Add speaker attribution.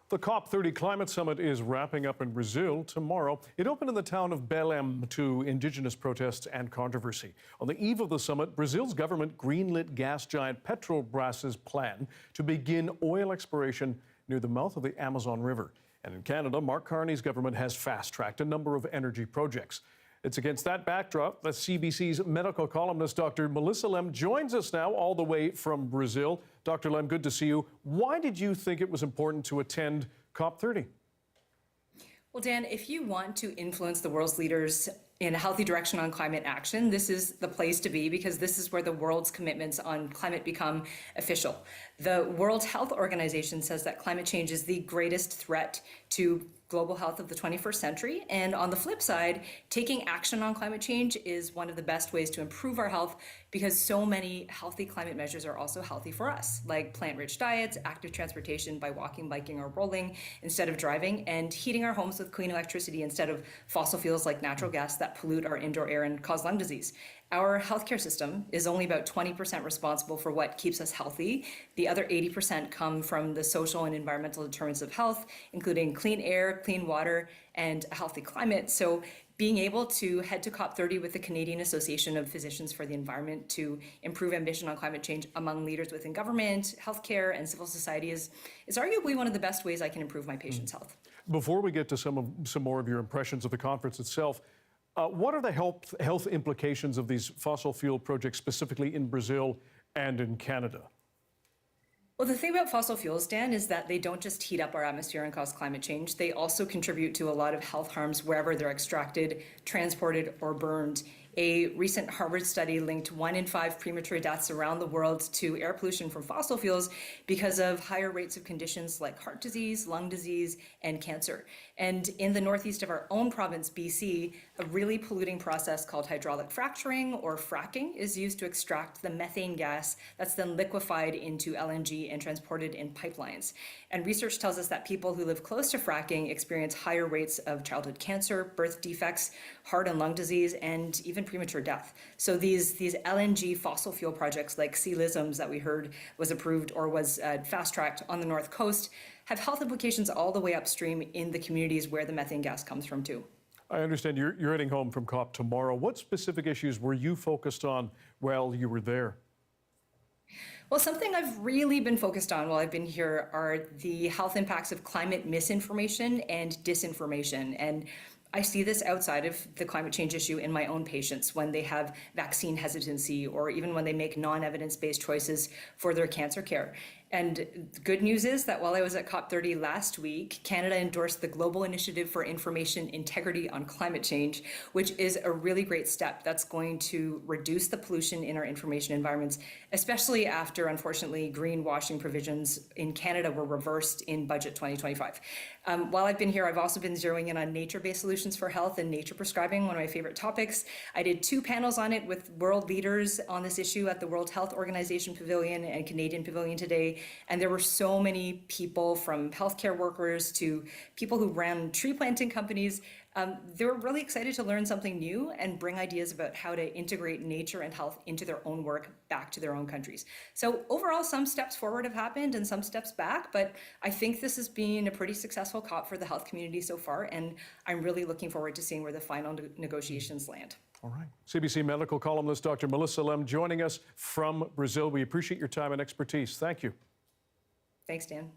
Speaker 1: The COP30 climate summit is wrapping up in Brazil tomorrow. It opened in the town of Belém to indigenous protests and controversy. On the eve of the summit, Brazil's government greenlit gas giant Petrobras's plan to begin oil exploration near the mouth of the Amazon River. And in Canada, Mark Carney's government has fast-tracked a number of energy projects. It's against that backdrop that CBC's medical columnist, Dr. Melissa Lem, joins us now all the way from Brazil. Dr. Lem, good to see you. Why did you think it was important to attend COP30?
Speaker 2: Well, Dan, if you want to influence the world's leaders in a healthy direction on climate action, this is the place to be, because this is where the world's commitments on climate become official. The World Health Organization says that climate change is the greatest threat to global health of the 21st century. And on the flip side, taking action on climate change is one of the best ways to improve our health, because so many healthy climate measures are also healthy for us, like plant-rich diets, active transportation by walking, biking, or rolling instead of driving, and heating our homes with clean electricity instead of fossil fuels like natural gas that pollute our indoor air and cause lung disease. Our healthcare system is only about 20% responsible for what keeps us healthy. The other 80% come from the social and environmental determinants of health, including clean air, clean water, and a healthy climate. So being able to head to COP30 with the Canadian Association of Physicians for the Environment to improve ambition on climate change among leaders within government, healthcare, and civil society is arguably one of the best ways I can improve my patients' health.
Speaker 1: Before we get to some more of your impressions of the conference itself, what are the health implications of these fossil fuel projects, specifically in Brazil and in Canada?
Speaker 2: Well, the thing about fossil fuels, Dan, is that they don't just heat up our atmosphere and cause climate change. They also contribute to a lot of health harms wherever they're extracted, transported, or burned. A recent Harvard study linked 1 in 5 premature deaths around the world to air pollution from fossil fuels because of higher rates of conditions like heart disease, lung disease, and cancer. And in the northeast of our own province, BC, a really polluting process called hydraulic fracturing, or fracking, is used to extract the methane gas that's then liquefied into LNG and transported in pipelines. And research tells us that people who live close to fracking experience higher rates of childhood cancer, birth defects, heart and lung disease, and even premature death. So these LNG fossil fuel projects like CLISMs that we heard was approved or was fast-tracked on the North Coast have health implications all the way upstream in the communities where the methane gas comes from too.
Speaker 1: I understand you're heading home from COP tomorrow. What specific issues were you focused on while you were there?
Speaker 2: Well, something I've really been focused on while I've been here are the health impacts of climate misinformation and disinformation. And I see this outside of the climate change issue in my own patients when they have vaccine hesitancy, or even when they make non-evidence-based choices for their cancer care. And the good news is that while I was at COP30 last week, Canada endorsed the Global Initiative for Information Integrity on Climate Change, which is a really great step that's going to reduce the pollution in our information environments, especially after, unfortunately, greenwashing provisions in Canada were reversed in Budget 2025. While I've been here, I've also been zeroing in on nature-based solutions for health and nature prescribing, one of my favorite topics. I did 2 panels on it with world leaders on this issue at the World Health Organization Pavilion and Canadian Pavilion today. And there were so many people, from healthcare workers to people who ran tree planting companies. They were really excited to learn something new and bring ideas about how to integrate nature and health into their own work back to their own countries. So overall, some steps forward have happened and some steps back, but I think this has been a pretty successful COP for the health community so far, and I'm really looking forward to seeing where the final negotiations land.
Speaker 1: All right. CBC medical columnist Dr. Melissa Lem joining us from Brazil. We appreciate your time and expertise. Thank you.
Speaker 2: Thanks, Dan.